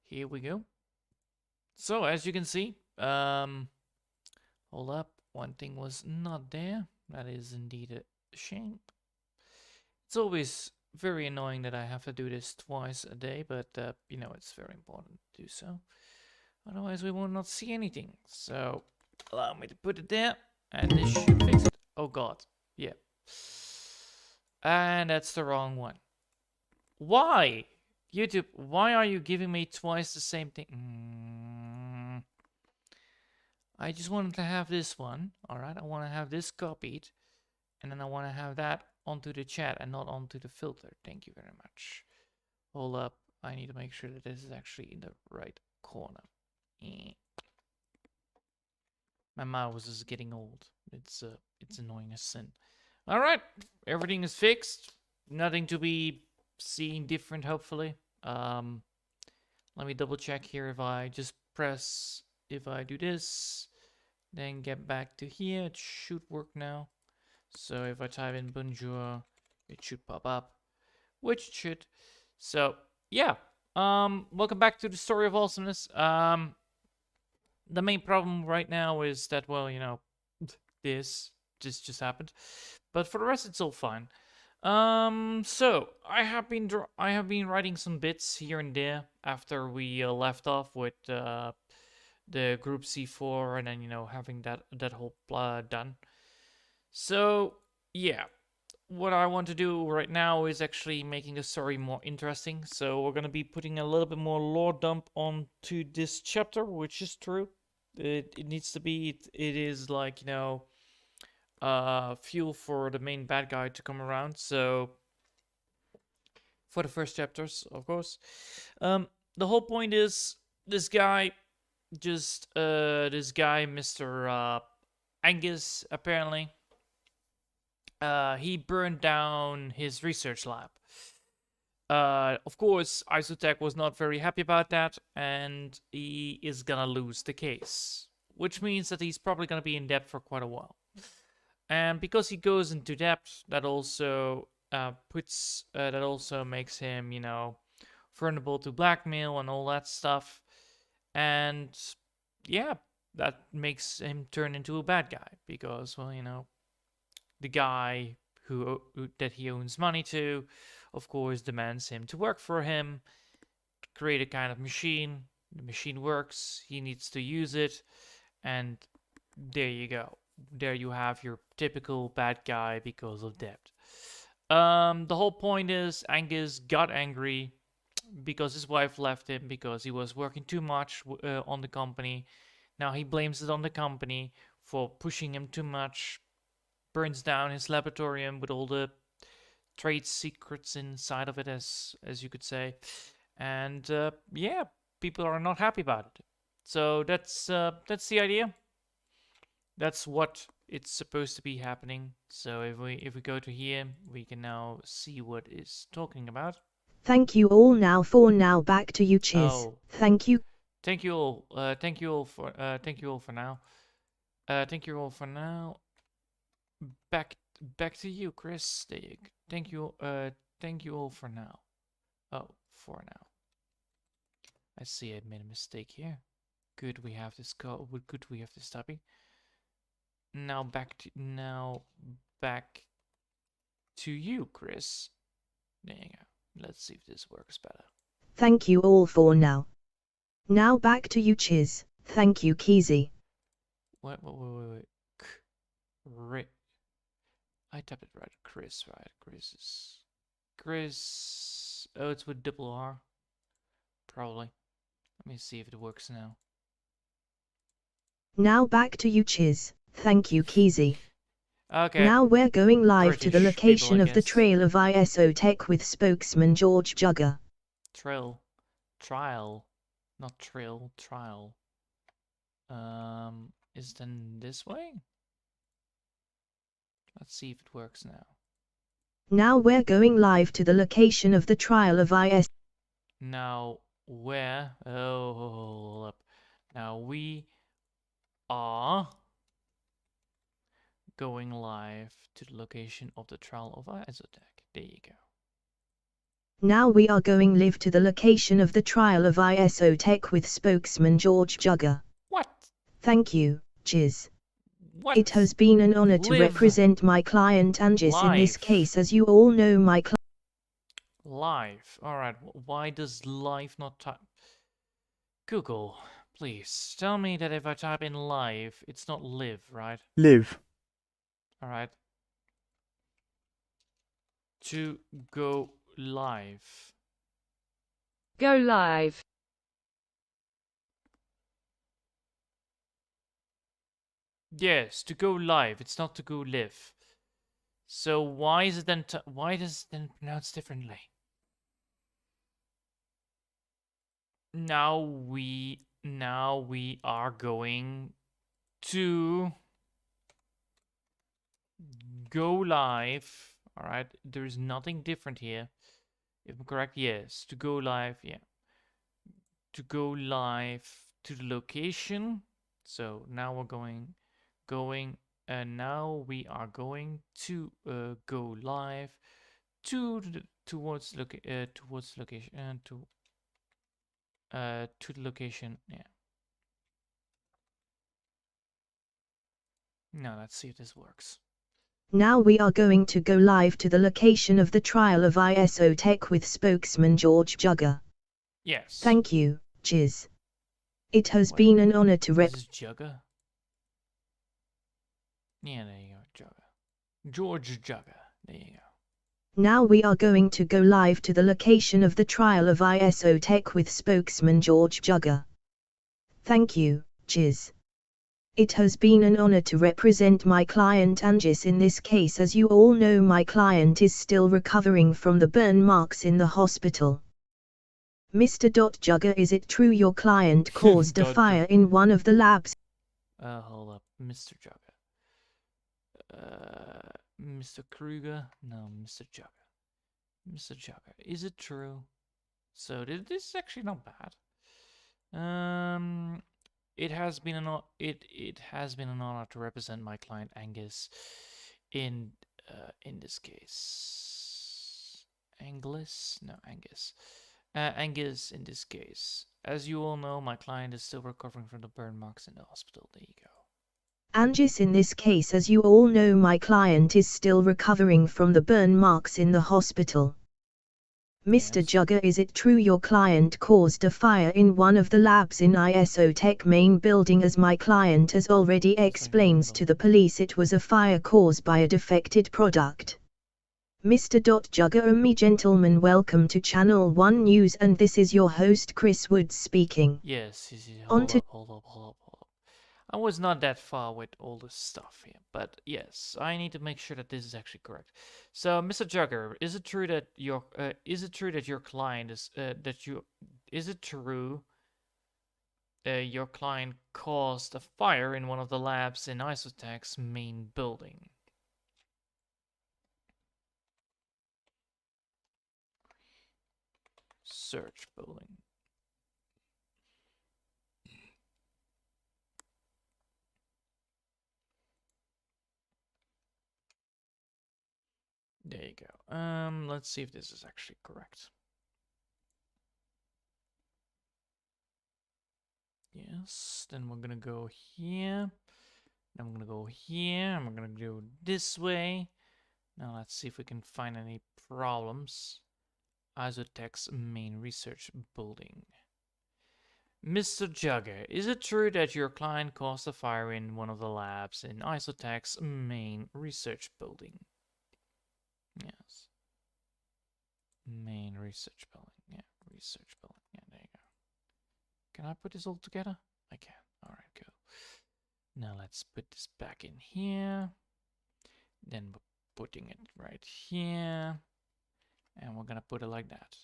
Here we go. So as you can see, hold up, one thing was not there. That is indeed a shame. It's always very annoying that I have to do this twice a day, but you know, it's very important to do so. Otherwise we will not see anything. So allow me to put it there, and this should fix it. Oh god, yeah. And that's the wrong one. Why? YouTube, why are you giving me twice the same thing? I just wanted to have this one. Alright, I want to have this copied. And then I want to have that onto the chat and not onto the filter. Thank you very much. Hold up. I need to make sure that this is actually in the right corner. My mouse is getting old. It's annoying as sin. Alright, everything is fixed. Nothing to be seeing different, hopefully. Let me double check here. If I just press, if I do this, then get back to here, it should work now. So if I type in bonjour, it should pop up, which it should. So yeah, welcome back to the story of awesomeness. The main problem right now is that, well, you know, this just happened, but for the rest, it's all fine. So I have been writing some bits here and there after we left off with the group C4, and then, you know, having that whole done. So yeah, what I want to do right now is actually making the story more interesting. So we're gonna be putting a little bit more lore dump onto this chapter, which is true. It needs to be. It is like, you know, fuel for the main bad guy to come around. So for the first chapters, of course, the whole point is this guy, Mr. Angus, apparently, he burned down his research lab. Of course, Isotech was not very happy about that, and he is gonna lose the case, which means that he's probably gonna be in debt for quite a while. And because he goes into debt, that also makes him, you know, vulnerable to blackmail and all that stuff. And yeah, that makes him turn into a bad guy because, well, you know, the guy who that he owes money to, of course, demands him to work for him, create a kind of machine. The machine works, he needs to use it, and there you go. There you have your typical bad guy because of debt. The whole point is Angus got angry because his wife left him because he was working too much on the company. Now he blames it on the company for pushing him too much, burns down his laboratorium with all the trade secrets inside of it, as you could say, and yeah, people are not happy about it. So that's the idea. That's what it's supposed to be happening. So if we go to here, we can now see what it's talking about. Thank you all now for now. Back to you, Chiz. Oh, Thank you. thank you all. Thank you all for now. Thank you all for now. Back to you, Chris. There you go. Thank you all for now. Oh, for now. I see I made a mistake here. Good, we have this good, we have this topic. Now back to you, Chris. There you go. Let's see if this works better. Thank you all for now. Now back to you, Chiz. Thank you, Keezy. Wait. I tapped it right. Chris, right? Chris. Oh, it's with double R. Probably. Let me see if it works now. Now back to you, Chiz. Thank you, Keezy. Okay. Now we're going live British to the location people, of the trail of Isotech with spokesman George Jugger. Trial, not trail, trial. Is it then this way? Let's see if it works now. Now we're going live to the location of the trial of IS. Now where? Oh, hold up. Now we are going live to the location of the trial of Isotech. There you go. Now we are going live to the location of the trial of ISO Tech with spokesman George Jugger. What? Thank you, Chiz. What? It has been an honor to Live represent my client Angis in this live. case. As you all know, my Live. Alright, why does live not type? Google, please tell me that if I type in live, it's not live, right? Live. Alright. To go live. Go live. Yes, to go live. It's not to go live. So why is it then? Why does it then pronounce differently? Now we are going to go live. All right, there is nothing different here. If I'm correct, yes. To go live, yeah. To go live to the location. So now we're going, and now we are going to go live to the, towards location to the location. Yeah. Now let's see if this works. Now we are going to go live to the location of the trial of ISO Tech with spokesman George Jugger. Yes. Thank you, Chiz. It has What? been an honor to This is Jugger. Yeah, there you go, Jugger. George Jugger. There you go. Now we are going to go live to the location of the trial of ISO Tech with spokesman George Jugger. Thank you, Chiz. It has been an honor to represent my client Angis in this case. As you all know, my client is still recovering from the burn marks in the hospital. Mr. Jugger, is it true your client caused a fire in one of the labs? Hold up, Mr. Jugger. Mr. Kruger? No, Mr. Jugger. Mr. Jugger, is it true? So this is actually not bad. It has been an honor to represent my client Angus in this case. Angus in this case. As you all know, my client is still recovering from the burn marks in the hospital. There you go. Angis, in this case, as you all know, my client is still recovering from the burn marks in the hospital. Mr. Yes. Jugger, is it true your client caused a fire in one of the labs in ISO Tech main building? As my client has already explains to the police, it was a fire caused by a defected product. Mr. Jugger, me gentlemen, welcome to Channel 1 News, and this is your host Chris Woods speaking. Yes, hold up. I was not that far with all this stuff here, but yes, I need to make sure that this is actually correct. So, Mr. Jugger, is it true that your client is your client caused a fire in one of the labs in Isotech's main building? Search building. There you go. Let's see if this is actually correct. Yes, then we're gonna go here. Then we're gonna go here, and we're gonna go this way. Now let's see if we can find any problems. Isotech's main research building. Mr. Jugger, is it true that your client caused a fire in one of the labs in Isotech's main research building? Yes. Main research building. Yeah, research building. Yeah, there you go. Can I put this all together? I can. Alright, cool. Now let's put this back in here. Then we're putting it right here. And we're gonna put it like that.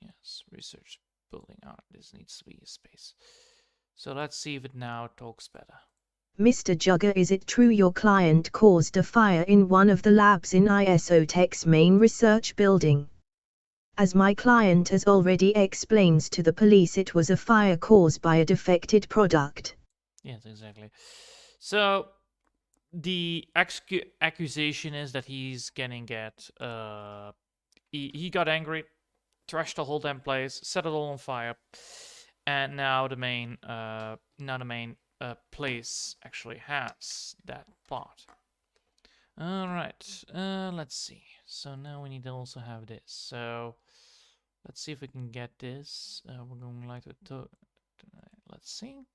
Yes, research building. Ah, this needs to be a space. So let's see if it now talks better. Mr. Jugger, is it true your client caused a fire in one of the labs in ISO Tech's main research building? As my client has already explains to the police, it was a fire caused by a defected product. Yes, exactly. So the accusation is that he's gonna get he got angry trash the whole damn place, set it all on fire, and now the main place actually has that part. All right, let's see. So now we need to also have this. So let's see if we can get this. We're going like to let's see.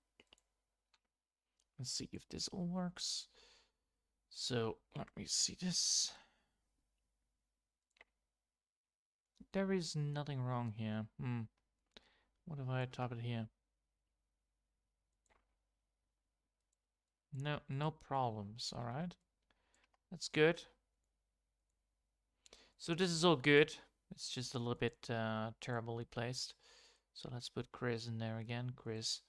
Let's see if this all works. So let me see this. There is nothing wrong here. What if I type it here? No problems. All right, that's good. So this is all good. It's just a little bit terribly placed. So let's put Chris in there again. Chris.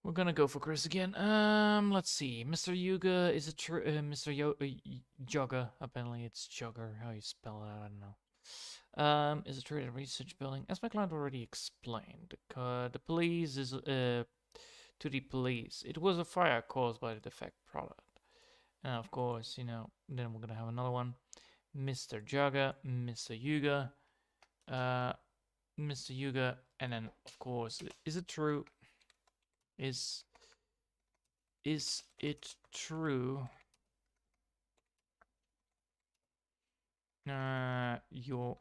We're gonna go for Chris again. Let's see. Mr. Yuga is a Mr. Jogger. Apparently it's Jogger. How you spell it, I don't know. Is a trade research building. As my client already explained, the police is to the police. It was a fire caused by the defect product. And of course, you know, then we're gonna have another one. Mr. Jogger, Mr. Yuga, Mr. Yuga, and then of course, is it true? Is it true? Your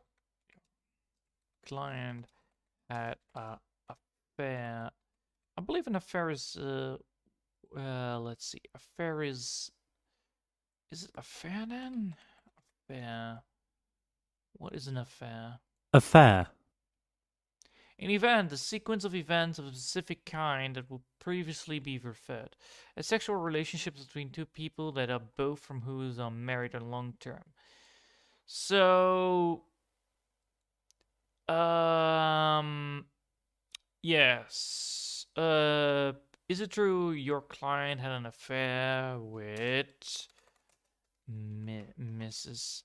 client had a affair. I believe an affair is. Let's see. Affair is. Is it affair then? Affair. What is an affair? Affair. An event, a sequence of events of a specific kind that will previously be referred. A sexual relationship between two people that are both from whose are married or long term. So, yes. Is it true your client had an affair with Mrs.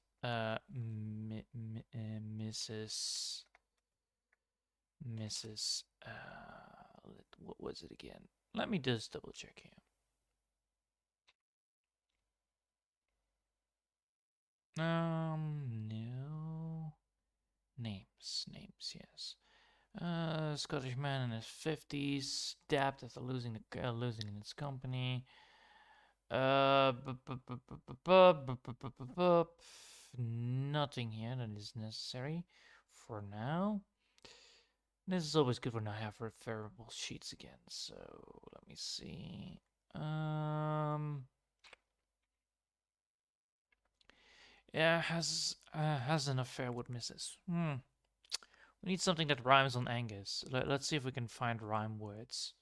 Mrs. What was it again? Let me just double check here. No. Names, yes. Scottish man in his 50s, stabbed after losing in his company. Nothing here that is necessary for now. This is always good when I have referable sheets again. So let me see. Yeah, has an affair with Mrs. We need something that rhymes on Angus. Let's see if we can find rhyme words.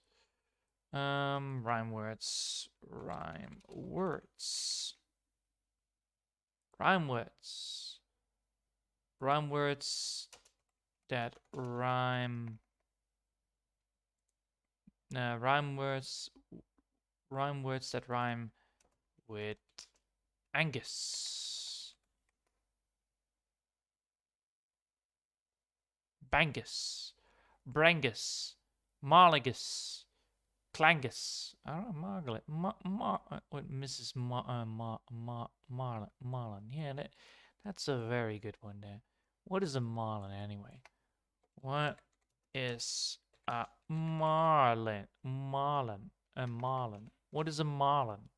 Rhyme words. Rhyme words. Rhyme words. Rhyme words that rhyme. Rhyme words that rhyme with Angus. Bangus. Brangus. Marligus. Clangus. I don't know, Margaret. Mrs. Marlin. Yeah, that's a very good one there. What is a marlin anyway? What is a marlin? A marlin. What is a marlin?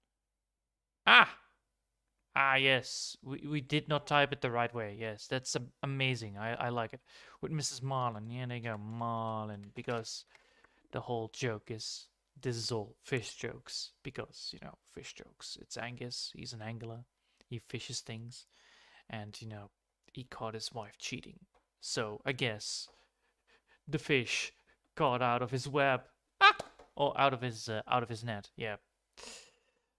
Yes. We did not type it the right way. Yes, that's amazing. I like it. With Mrs. Marlin. Yeah, there you go. Marlin. Because the whole joke is this is all fish jokes. Because, you know, fish jokes. It's Angus. He's an angler. He fishes things. And, you know, he caught his wife cheating. So I guess the fish got out of his web. Or out of his net. Yeah.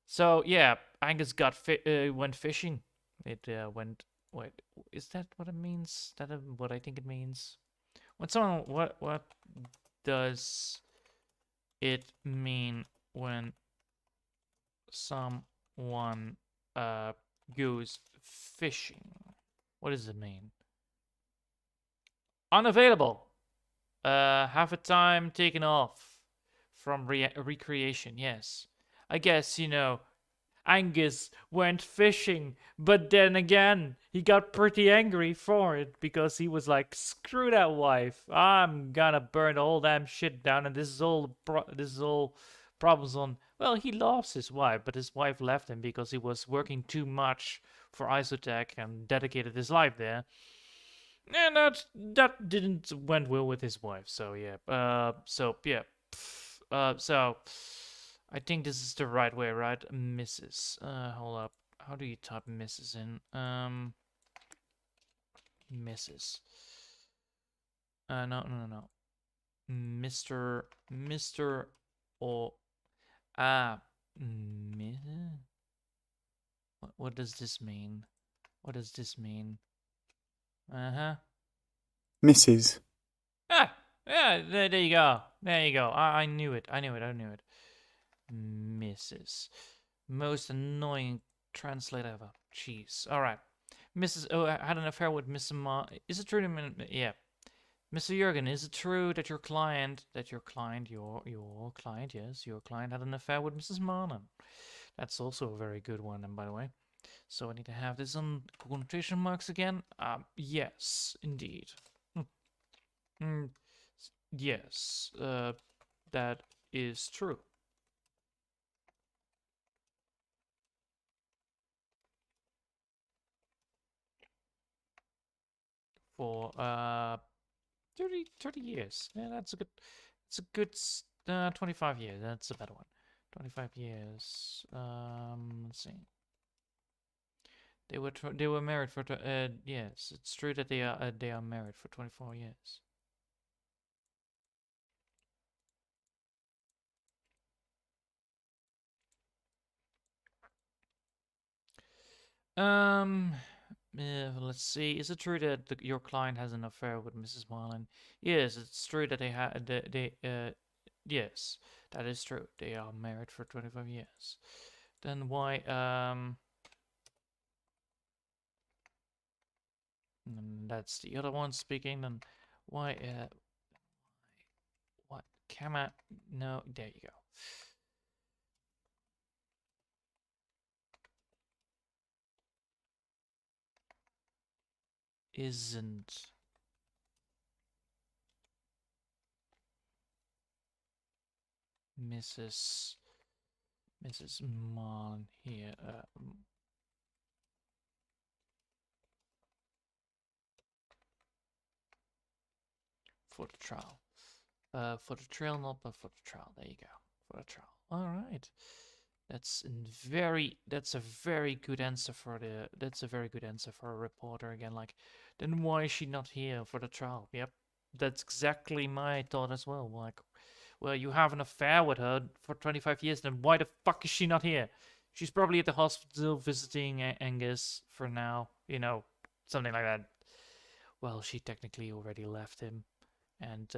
So yeah, Angus went fishing. It went. Wait, is that what it means? That what I think it means? When someone, what does it mean when someone goes fishing? What does it mean? Unavailable. Half a time taken off from recreation. Yes. I guess, you know, Angus went fishing, but then again, he got pretty angry for it because he was like, "Screw that wife! I'm gonna burn the whole damn shit down." And this is all problems on. Well, he loves his wife, but his wife left him because he was working too much for Isotech and dedicated his life there. And that didn't went well with his wife. So yeah. So I think this is the right way, right? Mrs. Hold up. How do you type Mrs. in? Mrs. No. Mr. or ah, what does this mean? What does this mean? Uh-huh. Mrs. Ah, yeah, there you go. There you go. I knew it. I knew it. Mrs. Most annoying translate ever. Jeez. All right. Mrs. Oh, I had an affair with Mrs. Ma. Is it true? Yeah. Mr. Jurgen, is it true that your client, yes, your client had an affair with Mrs. Marlin? That's also a very good one, and by the way. So I need to have this on quotation marks again. Yes, indeed. Yes, that is true. For 30 years. Yeah, that's a good 25 years. That's a better one. 25 years. Let's see. They were married for yes, it's true that they are married for 24 years. Let's see. Is it true that your client has an affair with Mrs. Marlin? Yes, it's true that yes, that is true. They are married for 25 years. Then why that's the other one speaking. Then why what camera? No, there you go. Isn't Mrs. Marlin here for the trial? For the trail, not but for the trial. There you go. For the trial. All right. That's a very good answer for a reporter again. Like, then why is she not here for the trial? Yep, that's exactly my thought as well. Like, well, you have an affair with her for 25 years, then why the fuck is she not here? She's probably at the hospital visiting Angus for now, something like that. Well, she technically already left him, and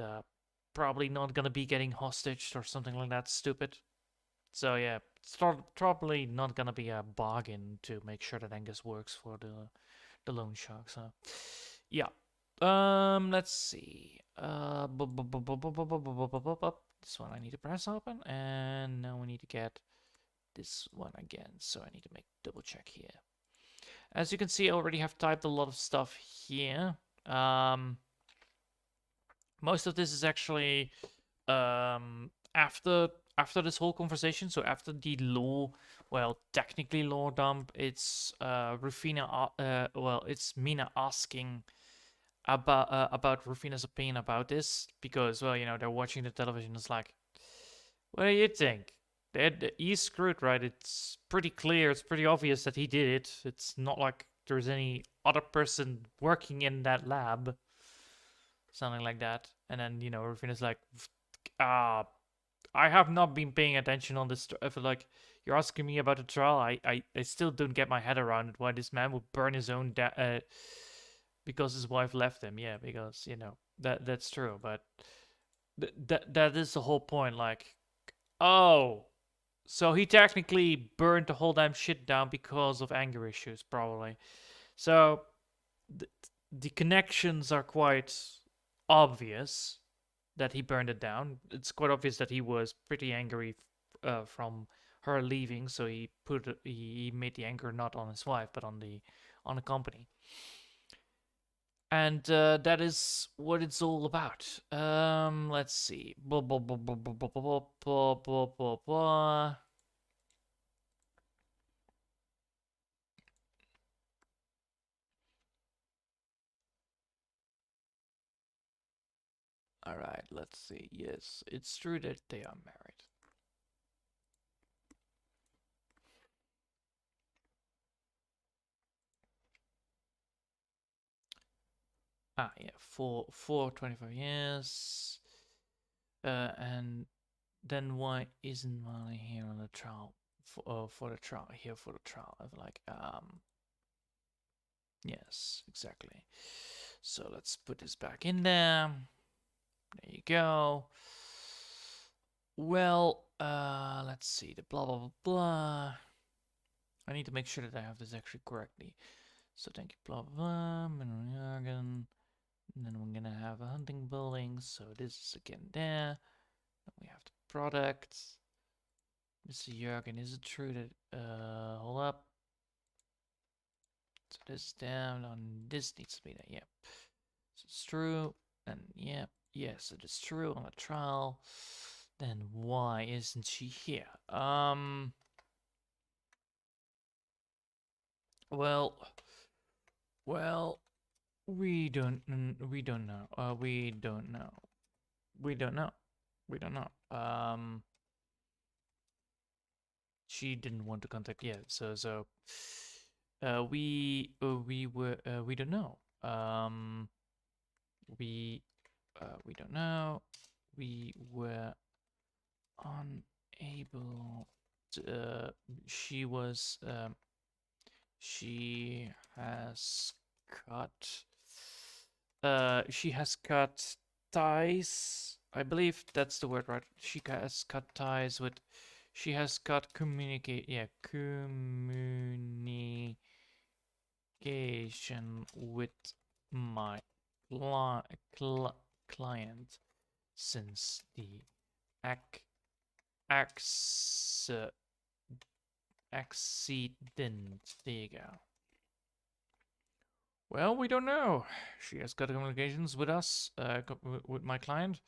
probably not gonna be getting hostaged or something like that stupid. So yeah, it's probably not gonna be a bargain to make sure that Angus works for the loan shark. So yeah, let's see. This one I need to press open, and now we need to get this one again. So I need to make double check here. As you can see, I already have typed a lot of stuff here. Most of this is actually after this whole conversation. So after the law, well, technically law dump, it's Rufina. Well, it's Mina asking about Rufina's opinion about this because, well, they're watching the television. It's like, what do you think? He's screwed, right? It's pretty clear. It's pretty obvious that he did it. It's not like there's any other person working in that lab. Something like that. And then, Rufina's like, I have not been paying attention on this. If like you're asking me about the trial, I still don't get my head around it. Why this man would burn his own because his wife left him. Yeah, because that's true. But that is the whole point. Like, oh, so he technically burned the whole damn shit down because of anger issues, probably. So the connections are quite obvious that he burned it down. It's quite obvious that he was pretty angry from her leaving, so he made the anger not on his wife but on the on a company. And that is what it's all about. Let's see. Blah, blah, blah, blah, blah, blah, blah, blah, blah, blah, blah. All right, let's see. Yes, it's true that they are married. Ah, yeah, for 25 years. And then why isn't Molly here on the trial? For the trial, here for the trial. I'm like, yes, exactly. So let's put this back in there. There you go. Well, let's see. The blah, blah, blah, blah. I need to make sure that I have this actually correctly. So thank you, blah, blah, blah. Mineral jargon. And then we're gonna have a hunting building. So this is again there. Then we have the product. Mr. Jurgen, is it true that, hold up. So this is down on this needs to be there, yep. So it's true, and yep, yes, it is true on the trial. Then why isn't she here? Well, we don't know. We don't know. We don't know. We don't know. We don't know. She didn't want to contact yet, so we don't know. We don't know. We were unable to, she was she has cut ties. I believe that's the word, right? She has cut ties with, she has cut communication with my client since the ac accident. There you go. Well, we don't know. She has got communications with us, with my client,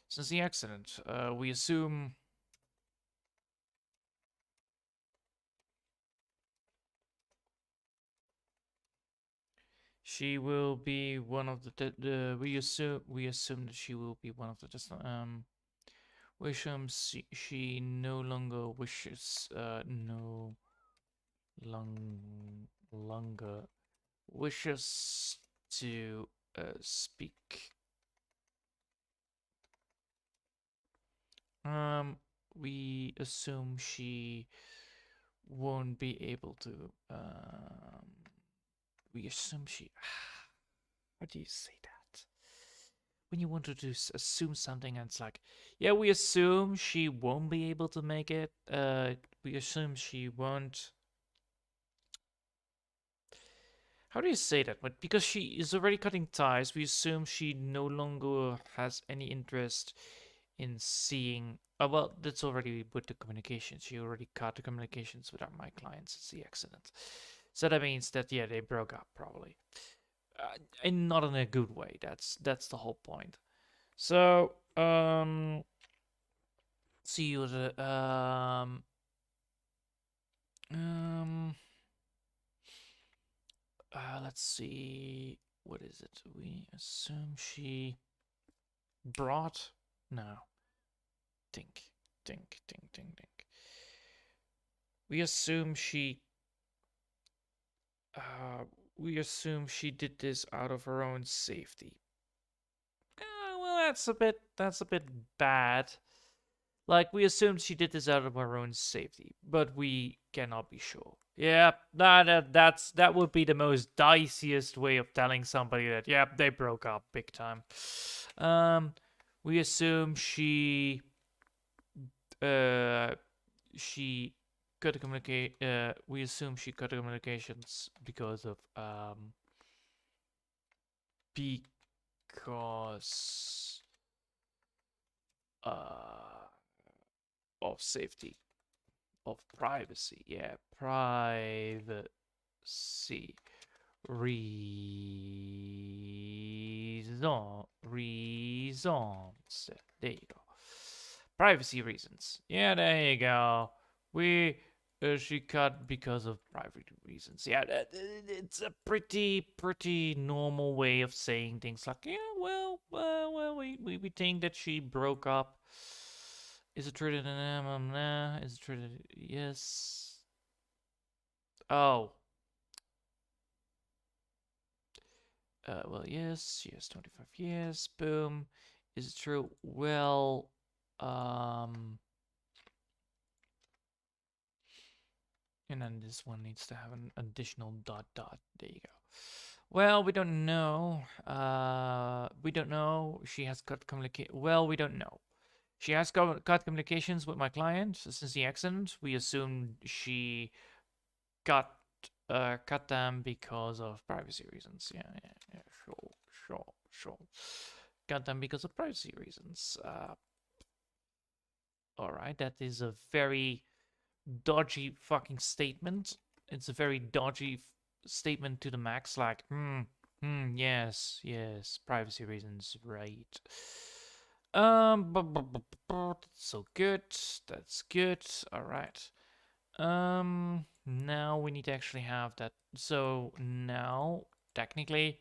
since the accident. We assume she will be one of the we assume that she will be one of the we assume she no longer wishes no longer wishes to speak. We assume she won't be able to. We assume she. How do you say that? When you want to assume something, and it's like, yeah, we assume she won't be able to make it. We assume she won't. How do you say that? But because she is already cutting ties, we assume she no longer has any interest in seeing. Well, that's already with the communications. She already cut the communications with my clients since the accident. So that means that, yeah, they broke up probably, and not in a good way. That's the whole point. So, see you the um let's see, what is it? We assume she brought, no, think, think. We assume she uh we assume she did this out of her own safety. Well, that's a bit bad. Like, we assumed she did this out of her own safety, but we cannot be sure. Yeah, that would be the most diciest way of telling somebody that, yeah, they broke up big time. We assume uh she cut communicate we assume she cut communications because of because of safety, of privacy. Yeah, privacy. reasons. There you go. Privacy reasons. Yeah, there you go. We she cut because of privacy reasons. Yeah, it's a pretty normal way of saying things like, yeah, well, we think that she broke up. Is it true that nah? Is it true that yes? Oh, well, yes, she has 25 years. Boom. Is it true? Well, um, and then this one needs to have an additional dot dot. There you go. Well, we don't know. We don't know. She has cut communicate. Well, we don't know. She has cut communications with my client since the accident. We assume she cut cut them because of privacy reasons. Yeah, sure. Cut them because of privacy reasons. All right, that is a very dodgy fucking statement. It's a very dodgy statement to the max. Like, yes, privacy reasons, right? So good. That's good. All right. Now we need to actually have that. So now, technically,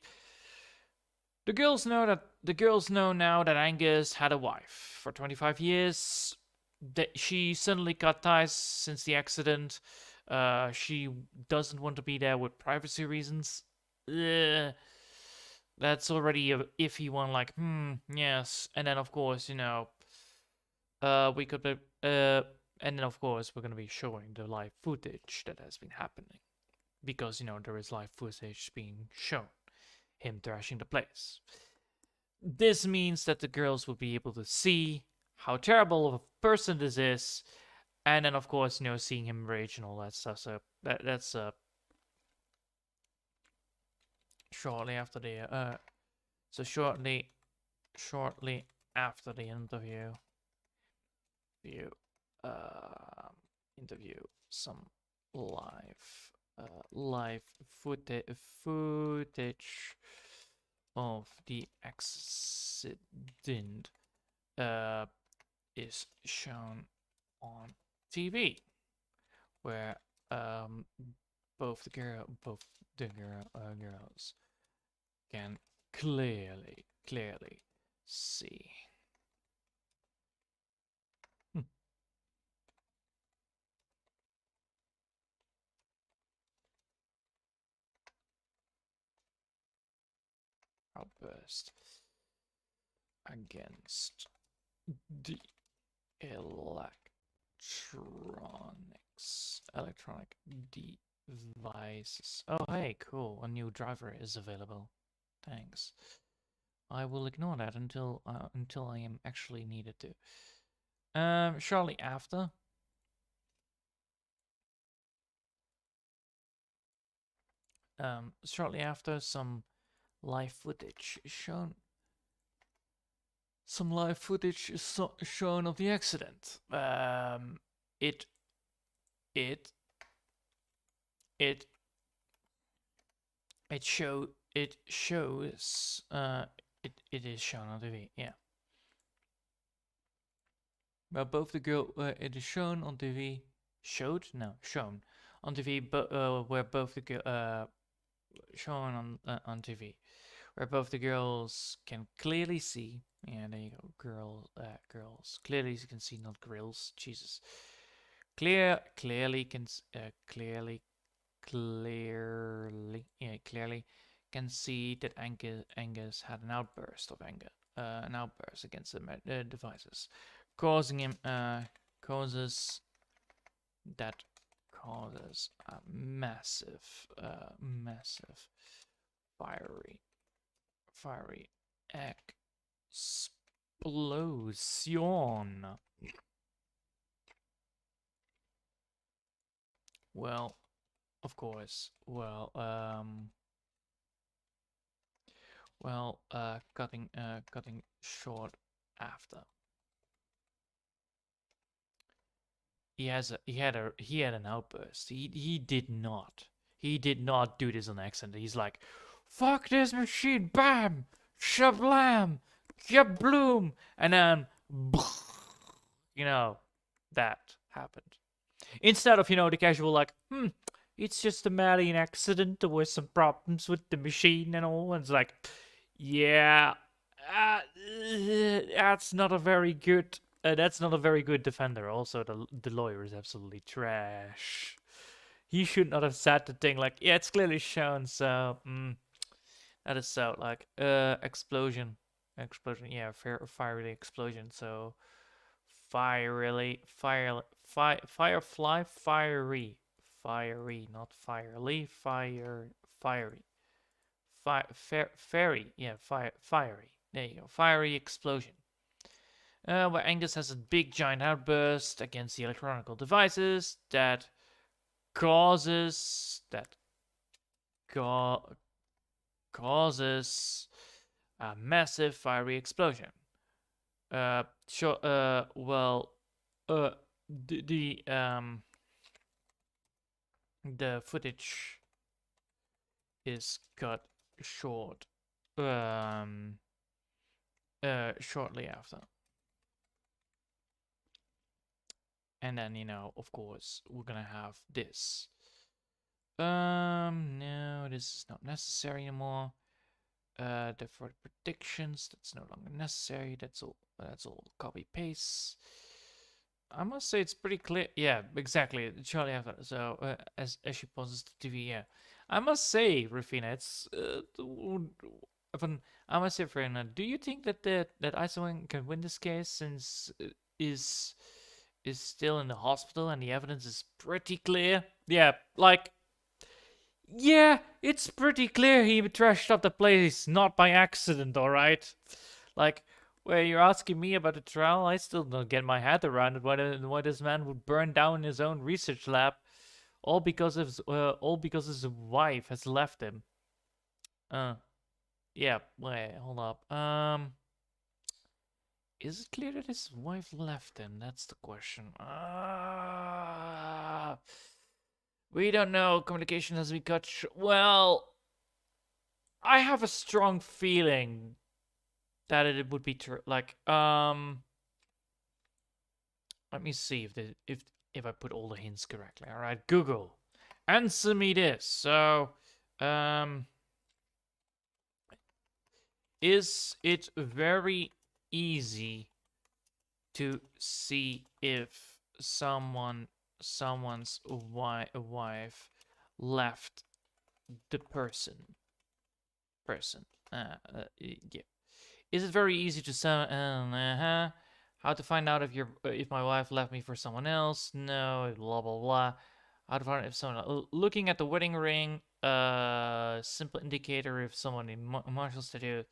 the girls know now that Angus had a wife for 25 years. That she suddenly cut ties since the accident. She doesn't want to be there with privacy reasons. Ugh. That's already a iffy one. Like, yes. And then of course, we could be, and then of course we're gonna be showing the live footage that has been happening because there is live footage being shown him trashing the place. This means that the girls will be able to see how terrible of a person this is, and then of course seeing him rage and all that stuff. So that's shortly after the so shortly after the interview, you interview some live footage of the accident is shown on TV, where both the girls can clearly see. Outburst against the electronic devices. Oh, hey, cool. A new driver is available. Thanks. I will ignore that until I am actually needed to. Shortly after. Shortly after, some live footage is shown. Some live footage is shown of the accident. It it it it shows it is shown on TV. Yeah. Well, both the girl it is shown on TV. Showed? No, shown on TV. But where both the girl shown on TV, where both the girls can clearly see. Yeah, there you go. Girls clearly can see, not grills. Jesus. Clearly can clearly can see that Angus had an outburst of anger, an outburst against the devices, causing him causes a massive fiery explosion. Well, of course. Cutting short after. He had an outburst. He did not. He did not do this on accident. He's like, fuck this machine, bam, shablam, kabloom, and then, you know, that happened. Instead of, the casual like, it's just a merely accident. There were some problems with the machine and all. And it's like, yeah, uh, that's not a very good. That's not a very good defender. Also, the lawyer is absolutely trash. He should not have said the thing like, yeah, it's clearly shown. So that is so like explosion, yeah, fiery explosion. So firefly, fiery, not firely, fiery, fairy, yeah, fiery. There you go, fiery explosion. Where Angus has a big giant outburst against the electronic devices that causes causes a massive fiery explosion. Sure. Well, the footage is cut short. Shortly after. And then, of course, we're gonna have this. No, this is not necessary anymore. For predictions, that's no longer necessary. That's all copy paste. I must say it's pretty clear. Yeah, exactly. Charlie after. So as she pauses the TV, yeah. I must say, Rufina, it's I must say, Rufina, do you think that that Iceland can win this case since is still in the hospital and the evidence is pretty clear? Yeah, like. Yeah, it's pretty clear he trashed up the place, not by accident, alright? Like, where you're asking me about the trial, I still don't get my head around it. Why this man would burn down his own research lab, all because his wife has left him. Yeah. Wait, hold up. Is it clear that his wife left him? That's the question. We don't know. Communication has been cut. Well, I have a strong feeling that it would be true. Like, let me see if I put all the hints correctly. All right, Google, answer me this. So, is it very easy to see if someone's wife left the person? Yeah. Is it very easy to say? How to find out if my wife left me for someone else? No. Blah blah blah. How to find out if someone looking at the wedding ring? Simple indicator if someone in Marshall Studio.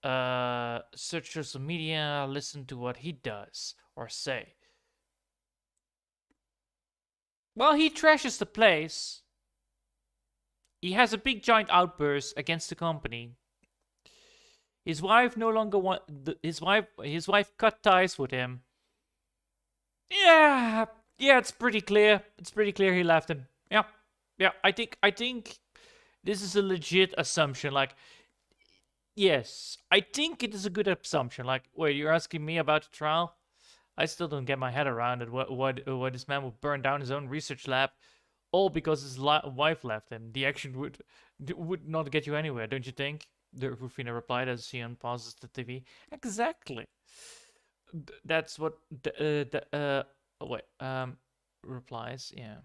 Search social media. Listen to what he does or say. Well, he trashes the place. He has a big giant outburst against the company. His wife no longer his wife cut ties with him. Yeah, it's pretty clear. It's pretty clear he left him. Yeah. I think this is a legit assumption. Like, yes, I think it is a good assumption. Like, wait, you're asking me about the trial? I still don't get my head around it. Why this man would burn down his own research lab, all because his wife left him. The action would not get you anywhere, don't you think? The Rufina replied as she unpauses the TV. Exactly. That's what replies. Yeah.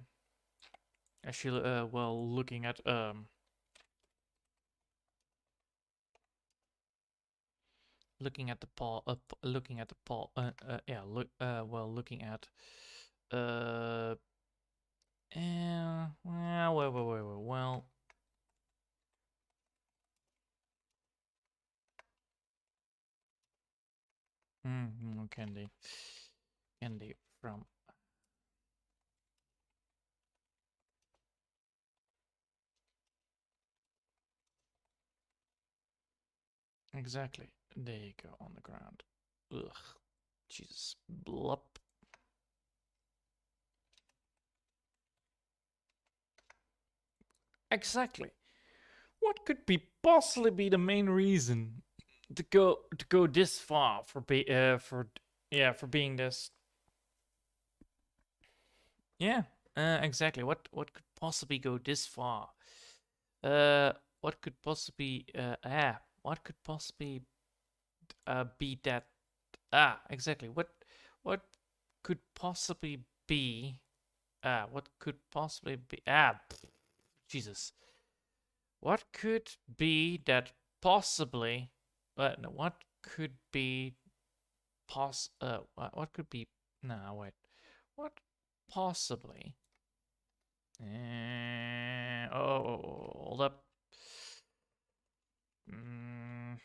Actually, looking at looking at the Paul, looking at the Paul, yeah, looking at well. Candy from exactly. There you go on the ground. Ugh, Jesus, blup. Exactly. What could be possibly be the main reason to go this far for for being this? Yeah, exactly. What could possibly go this far? Uh, what could possibly what could possibly be that? Exactly. What could possibly be? What could possibly be? Jesus. What could be that possibly? No, what could be what could be? No, wait. What possibly? Hold up. Mm,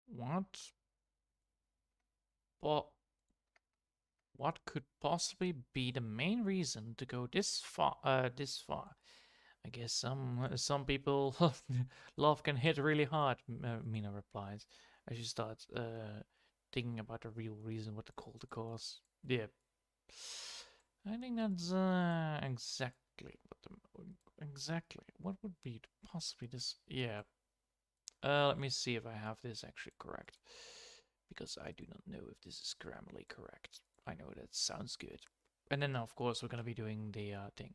what? Well, what could possibly be the main reason to go this far? This far. I guess some people love can hit really hard. Mina replies as she starts thinking about the real reason what to call the cause. Yeah, I think that's exactly exactly what would be possibly this. Yeah, let me see if I have this actually correct, because I do not know if this is grammarly correct. I know that sounds good. And then, of course, we're going to be doing the thing.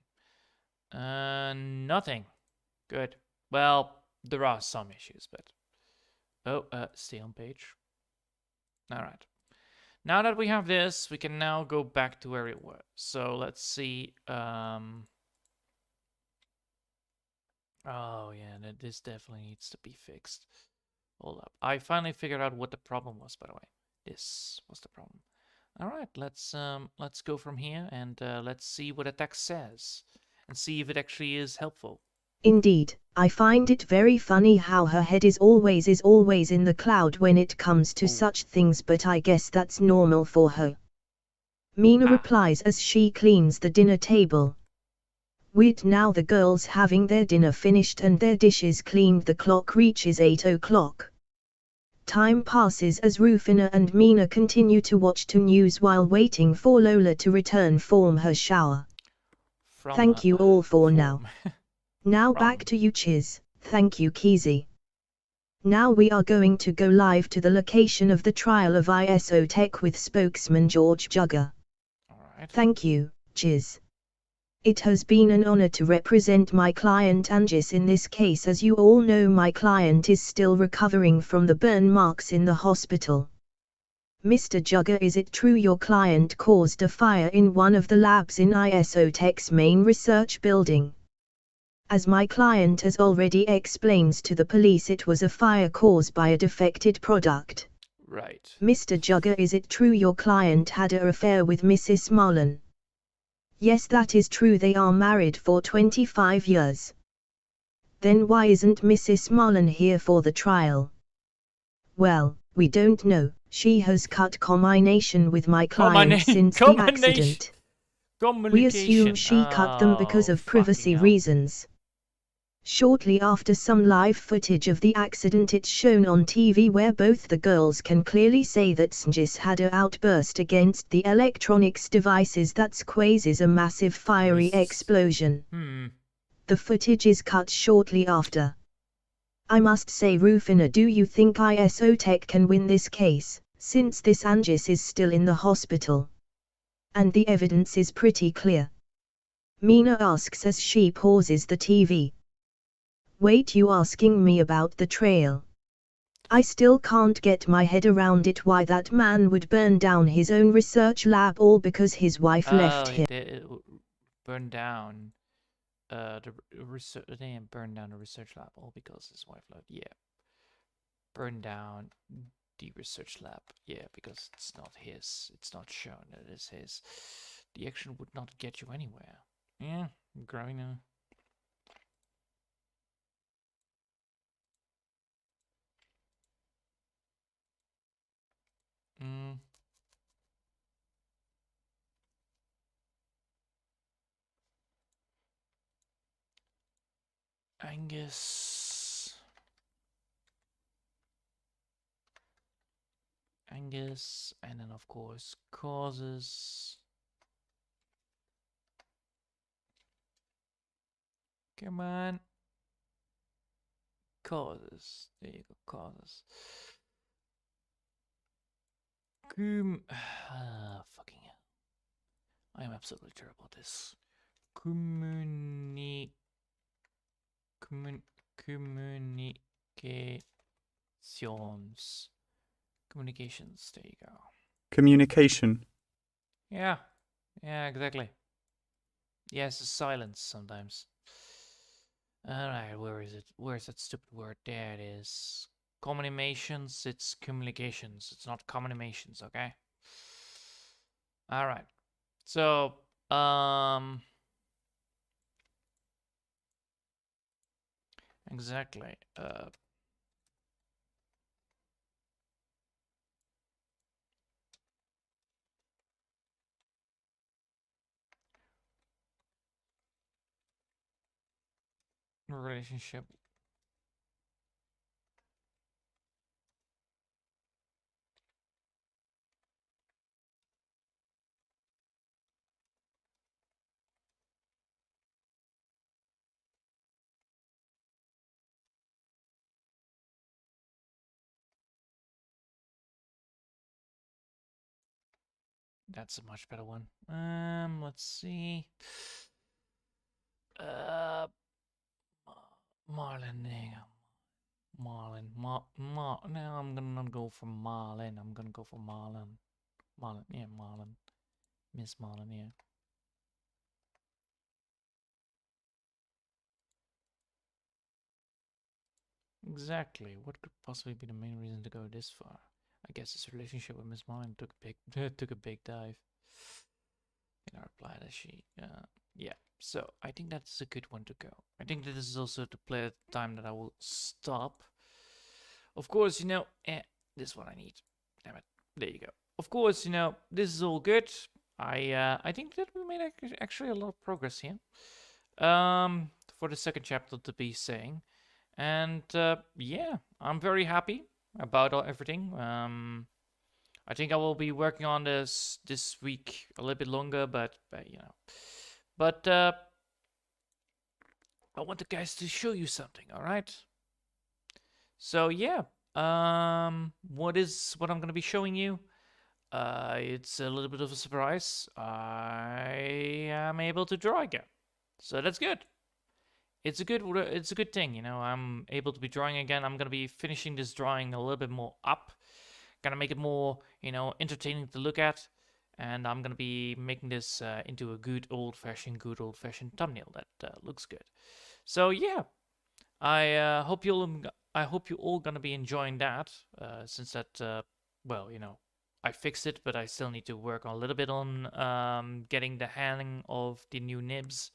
Nothing. Good. Well, there are some issues, but... Oh, stay on page. Alright. Now that we have this, we can now go back to where it was. So, let's see. Oh, yeah, this definitely needs to be fixed. Hold up. I finally figured out what the problem was, by the way. This was the problem. Alright, let's go from here and let's see what the text says. And see if it actually is helpful. Indeed, I find it very funny how her head is always in the cloud when it comes to such things, but I guess that's normal for her. Mina replies as she cleans the dinner table. With now the girls having their dinner finished and their dishes cleaned, the clock reaches 8 o'clock. Time passes as Rufina and Mina continue to watch the news while waiting for Lola to return from her shower. Thank you all for now. Now back to you, Chiz. Thank you, Kizzy. Now we are going to go live to the location of the trial of ISO Tech with spokesman George Jugger. Alright. Thank you, Chiz. It has been an honor to represent my client Angis in this case. As you all know, my client is still recovering from the burn marks in the hospital. Mr. Jugger, is it true your client caused a fire in one of the labs in ISO Tech's main research building? As my client has already explained to the police, it was a fire caused by a defected product. Right. Mr. Jugger, is it true your client had an affair with Mrs. Marlin? Yes, that is true. They are married for 25 years. Then why isn't Mrs. Marlin here for the trial? Well, we don't know. She has cut communication with my client since the accident. We assume she cut them because of privacy reasons. Shortly after, some live footage of the accident it's shown on TV where both the girls can clearly say that Snjis had an outburst against the electronics devices that causes a massive fiery explosion. The footage is cut shortly after. I must say, Rufina, do you think ISO Tech can win this case, since this Angis is still in the hospital? And the evidence is pretty clear. Mina asks as she pauses the TV. Wait, you asking me about the trail? I still can't get my head around it, why that man would burn down his own research lab all because his wife left him. Burn down the research. They didn't burn down the research lab all because his wife left. Yeah. Burn down the research lab. Yeah, because it's not his. It's not shown that it is his. The action would not get you anywhere. Yeah, growing a... Angus, and then of course causes. Come on. Causes. There you go, causes. Fucking hell. I am absolutely terrible at this. Communications. Communications. There you go. Communication. Yeah. Yeah, exactly. Yes, silence sometimes. Alright, where is it? Where's that stupid word? There it is. Communications, it's communications. It's not communications, okay? Alright. So, exactly. Relationship. That's a much better one. Let's see. Marlin. No, I'm gonna not go for Marlin. I'm gonna go for Marlin. Marlin, yeah, Marlin. Miss Marlin, yeah. Exactly. What could possibly be the main reason to go this far? I guess his relationship with Miss Marlin took a big took a big dive. In our reply that she, yeah. So I think that's a good one to go. I think that this is also the play time that I will stop. Of course, this is what I need. Damn it. There you go. Of course, this is all good. I think that we made actually a lot of progress here. For the second chapter to be saying. And yeah, I'm very happy about everything. I think I will be working on this week a little bit longer, but but I want the guys to show you something. All right. So yeah, what I'm gonna be showing you? It's a little bit of a surprise. I am able to draw again, so that's good. It's a good thing, I'm able to be drawing again. I'm gonna be finishing this drawing a little bit more up, gonna make it more, entertaining to look at, and I'm gonna be making this into a good old fashioned thumbnail that looks good. So yeah, I hope you all gonna be enjoying that, since that well, I fixed it, but I still need to work a little bit on getting the hang of the new nibs.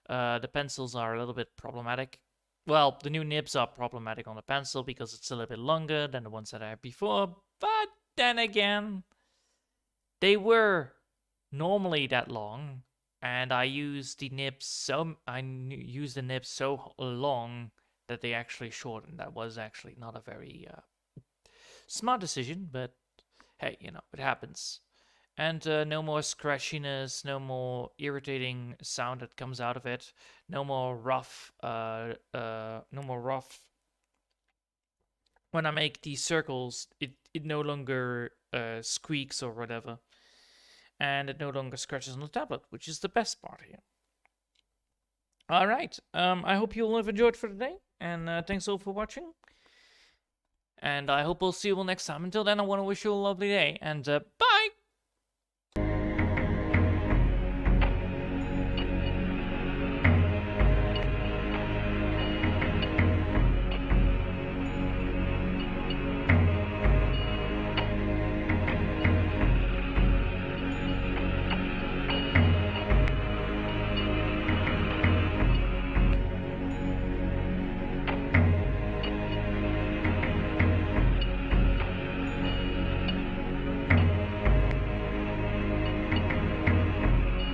The pencils are a little bit problematic. Well, the new nibs are problematic on the pencil because it's a little bit longer than the ones that I had before. But then again, they were normally that long, and I used the nibs so long that they actually shortened. That was actually not a very smart decision, but hey, it happens. And no more scratchiness, no more irritating sound that comes out of it, no more rough. When I make these circles, it no longer squeaks or whatever, and it no longer scratches on the tablet, which is the best part here. All right, I hope you all have enjoyed for today, and thanks all for watching. And I hope we'll see you all next time. Until then, I want to wish you a lovely day, and bye!